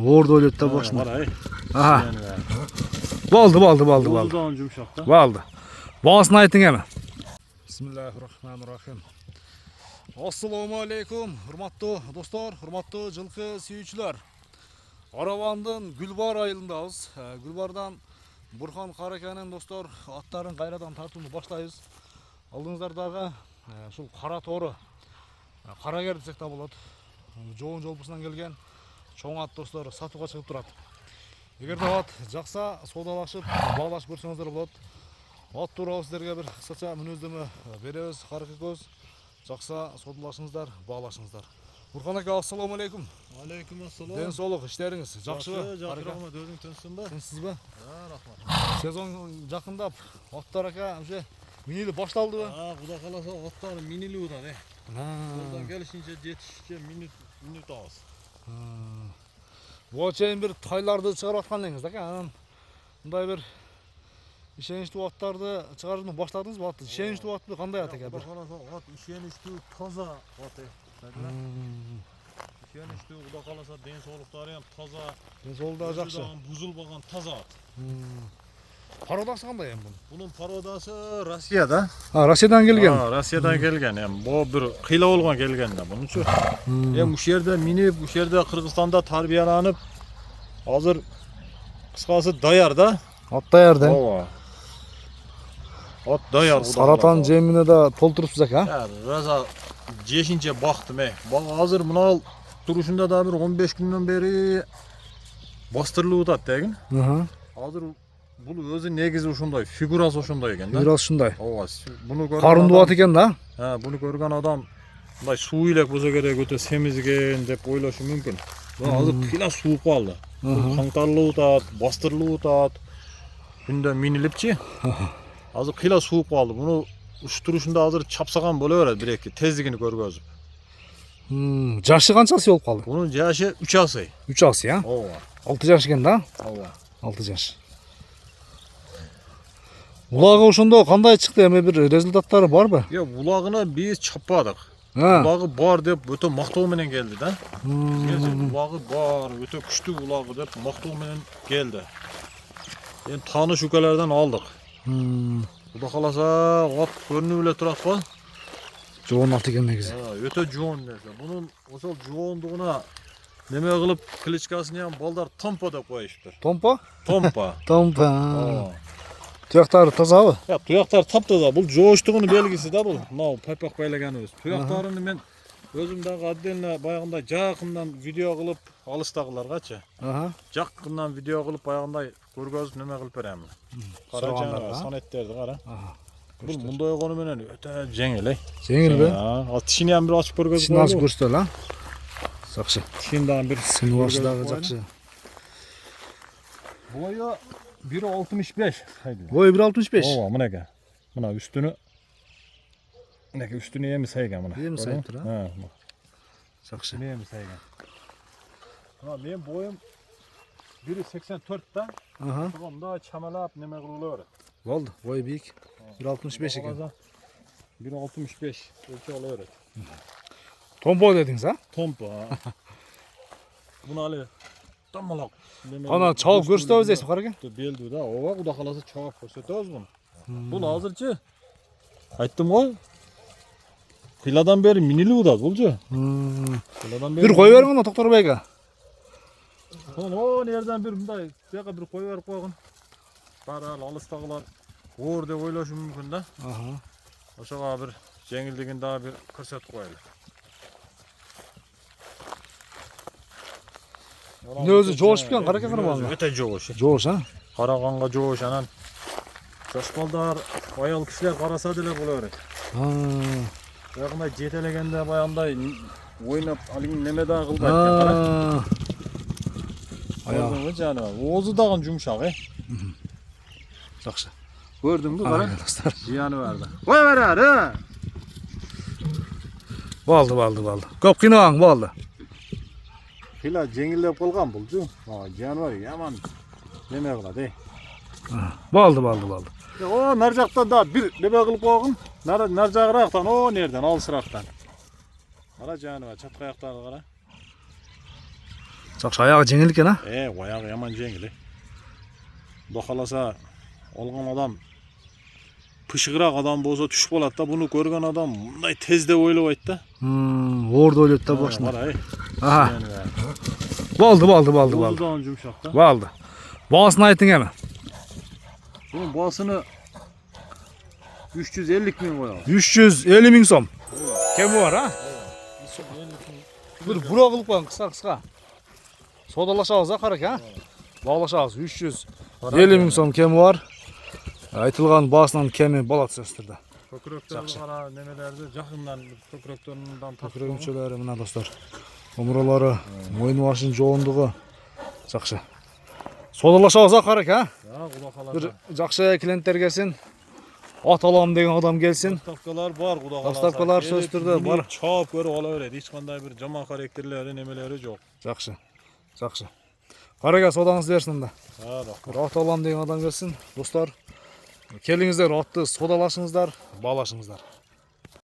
Orada öyle de boşuna. Aha. Boldu. Boldu. Bağısını aytın hemen. Bismillahirrahmanirrahim. Assalamu alaikum. Hurmatlı dostlar, hurmatlı жылқы сүйүүчүлөр. Аравандын Гүлбар айылындабыз. Гүлбардан Бурхан Каракенин достор аттарын кайрадан тартууну баштайбыз. Алдыңыздардағы ушул кара тоору карагер десек да болот. Жоон жолбусунан келген чоң ат достор сатууга чыгып турат. Эгер да ат жакса соодалашып, баалашып көрсөңүздөр болот. Ат тууралуу сиздерге бир кыскача мүнөздөмө беребиз, каракөз. Жакса соодалашыңыздар, баалашыңыздар. Бурхан ака, ассаламу алейкум. Алейкум ассалам. Ден соолук, иштериңиз жакшыбы? Жакшы, рахмат. Өзүң тынчсыңбы? Тынчсызбы? Рахмат. Сезон жакындап, аттар ака уже минили башталдыбы? Кудай кааласа аттар минилүү да. Колдон келишинче жетишинче минут алабыз. Буга чейин бир тайларды чыгарып аткан элеңиз ака. Мындай бир ишеничтүү аттарды чыгарууну баштадыңызбы? Ишеничтүү ат кандай ат экен? Кудай кааласа ат ишеничтүү, таза ат. Ишеничтүү, кудай кааласа ден соолуктары ham таза. Ден соолугу жакшы. Бузулбаган таза ат. Пародасы кандай эми бунун? Бунун пародасы Россияда. Россиядан келген. Россиядан келген. Эми бу бир кыйла болгон келген да бунучу. Эми ушул жерде минип, ушул жерде Кыргызстанда тарбияланып, азыр кыскасы даяр да. Ат даяр да. Ооба. Ат даяр. Саратан жемине да толтурупсуз ака. Раза жешинче бактым. Азыр мына турушунда да бир 15 күндөн бери бастырылып атат дегин. Азыр бул өзү негизи ушундай, фигурасы ушундай экен да. Фигурасы ушундай. Ооба. Буну көргөн карындуу ат экен да. Буну көргөн адам мындай суу илек болсо керек, өтө семизген деп ойлошу мүмкүн. Азыр кыйла сууп калды. Каңтарылып атат, бастырылып атат. Күндө минилипчи. Азыр кыйла сууп калды. Буну уш турушунда азыр чапсаган боло берет бир-эки тездигини көргөзүп. Жашы канчасы болуп калды? Бунун жашы 3 асы. 3 асы, я? Ооба. 6 жаш экен да? Ооба. 6 жаш. Улагы ошондо кандай чыкты? Эми бир результаттары барбы? Жок, улагына биз чаппадык. Улагы бар деп өтө мактоо менен келди да. Улагы бар, өтө күчтүү улагы деп мактоо менен келди. Эми тааныш укалардан алдык. Кудай кааласа ат көрүнүп эле турат го. Жоон ат экен негизи. Өтө жоон нерсе. Бунун ошол жоондугуна неме кылып кличкасын ham балдар Томпо деп коюштур. Томпо? Томпо. Томпо. Туяктары тазабы? Туяктар таптаза. Бул жооштугунун белгиси да бул. Мына пайпак байлаганыбыз. Туяктарын мен өзүм дагы отдельно баягындай жакындан видео кылып алыстагыларгачы. Жакындан видео кылып баягындай көргөзүп неме кылып берем. Каражан санеттерди кара. Бул мындай болгону менен өтө жеңил. Жеңилби? Тишини ham бир ачып көргөзүп. Тишини ачып көрсөтөлү, а? Жакшы. Тишини дагы бир сыныбасы дагы жакшы. Бою 1.65. Бою 1.65. Ооба, мынеке. Мына үстүнү. Мынеке үстүнү эми сайган мына. Эми сайып тур, а? Жакшы. Эми сайган. Мен боюм 1.84 да. Ошондо чамалап неме кылып берет. Болду, бою бийик. 1.65 экен. 1.65 өлчө ала берет. Томпо дедиңиз, а? Томпо. Муну алы тамалак. Ана чалып көрсөтөбүз дейсиз, караке? Белдүү да. Ооба, кудай кааласа чалып көрсөтөбүз муну. Бул азырчы айттым го. Кыйладан бери минилүү да булчу. Бир кой бериң ана Токторбай ака. О, нерден бир мындай тияка бир кой берип койгон. Бара алыстагылар оор деп ойлошу мүмкүн да. Ошого бир жеңилдигин дагы бир көрсөтүп коелу. Өзү жоошуп кеткен караке карабаңга. Өтө жоош. Жоош, а? Караганга жоош, анан жаш балдар, аял кишилер караса деле боло берет. Баягындай жетелегенде баягындай ойнап алгын неме дагы кылбайт экен кара. Аягы жана оозу дагы жумшак, Жакшы. Көрдүңбү кара? Достор. Зыяны бар да. Кой берер, Болду. Көп кыйнабаң, болду. Кыйла жеңилдеп калган булчу. Жаныбар яман неме кылат, Болду. О, нар жактан да бир неме кылып койгон. Нар жагырактан, о, нерден алысырактан. Кара жаныбар, чаткаяктагы кара. Жақсы, аяғы жеңіл екен, а? Аяғы яман жеңіл. Құда қаласа алған адам пышығырақ адам болса түшіп болады да, бұны көрген адам мұндай тез деп ойлабайды да. Орды ойлайды да башында. Аха. Болды. Оздаған жұмшақ та. Болды. Бағасын айтың әмі. Бұның бағасыны 350 мың қоямыз. 350 мың сом. Кемі бар, а? Бір бұра қылып қойын, қысқа. Содалашауыз, а, қарак, а? Бағлашауыз, 350 мың сом кемі бар. Айтылған басынан кемі бала түсестірді. Көкіректерді қара немелерді жақыннан көкіректерінен Көкірек мүшелері мына достар. Омыралары, мойын башын жоғындығы. Жақсы. Содалашауыз, а, қарак, а? Bir жақсы клиенттер келсін. At alam деген адам келсін. Доставкалар бар, құда қаласа. Доставкалар сөз түрде бар. Чап көріп ала береді. Ешқандай бір жаман характерлері, немелері жоқ. Жақсы. Қараға содаңыз берсін да. Рахмат. Bir at alam деген адам келсін. Достар, келіңіздер, атты содалашыңыздар, балашыңыздар.